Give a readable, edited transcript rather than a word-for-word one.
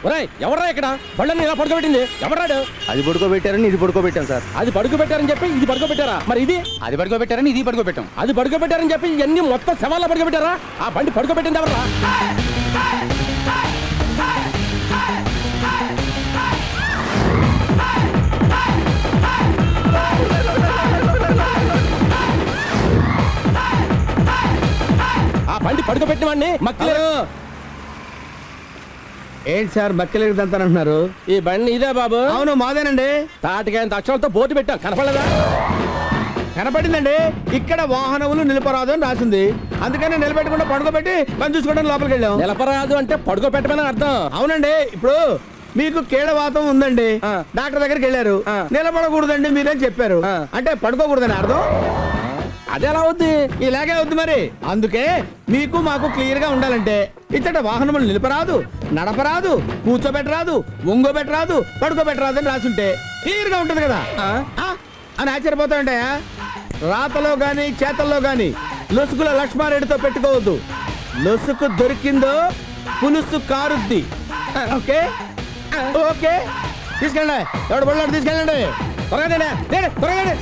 ఒరేయ్ ఎవరా ఇక్కడ బళ్ళని ఇలా పడుకోబెట్టింది ఎవరాడు? అది పడుకోబెట్టారని ఇది పడుకోబెట్టాం సార్. అది పడుకోబెట్టారని చెప్పి ఇది పడుకోబెట్టారా? మరి ఇది అది పడుకోబెట్టారని ఇది పడుకోబెట్టాం. అది పడుకోబెట్టారని చెప్పి ఇవన్నీ మొత్తం శవాల్లో పడుకోబెట్టారా? ఆ బండి పడుకోబెట్టింది ఎవరా? ఆ బండి పడుకోబెట్టిన వాడిని మక్కలు. ఏంటి సార్ బక్కెలేదంటారంటున్నారు? ఈ బండి ఇదే బాబు? అవును మాదేనండి. తాటికాయంత అక్షరాలతో బోర్డు పెట్టాం, కనపడలేదా? కనపడిందండి. ఇక్కడ వాహనములు నిలపరాదు అని రాసింది, అందుకని నిలబెట్టకుండా పడుకోబెట్టి పని చూసుకోవడం లోపలికి వెళ్ళాం. నిలపరాదు అంటే పడుకోబెట్టమని అర్థం. అవునండి. ఇప్పుడు మీకు కీళ్ళవాతం ఉందండి, డాక్టర్ దగ్గరికి వెళ్ళారు, నిలబడకూడదండి మీరేం చెప్పారు, అంటే పడుకోకూడదని అర్థం. అది ఎలా అవుద్ది? ఇలాగే అవుద్ది మరి. అందుకే మీకు మాకు క్లియర్ గా ఉండాలంటే ఇచ్చట వాహనములు నిలపరాదు, నడపరాదు, కూర్చోబెట్టరాదు, ఒంగోబెట్టరాదు, పడుకోబెట్టరాదు అని రాసుంటే క్లియర్ గా ఉంటది కదా అని ఆశ్చర్యపోతాయంటే. రాతలో గాని చేతల్లో గాని లొసుగుల లక్ష్మారెడ్డితో పెట్టుకోవద్దు. లొసుకు దొరికిందో పులుసు కారుద్ది. ఓకే ఓకే తీసుకెళ్ళండి. ఎవడు బళ్ళాడు తీసుకెళ్ళండి. త్వరగా త్వరగా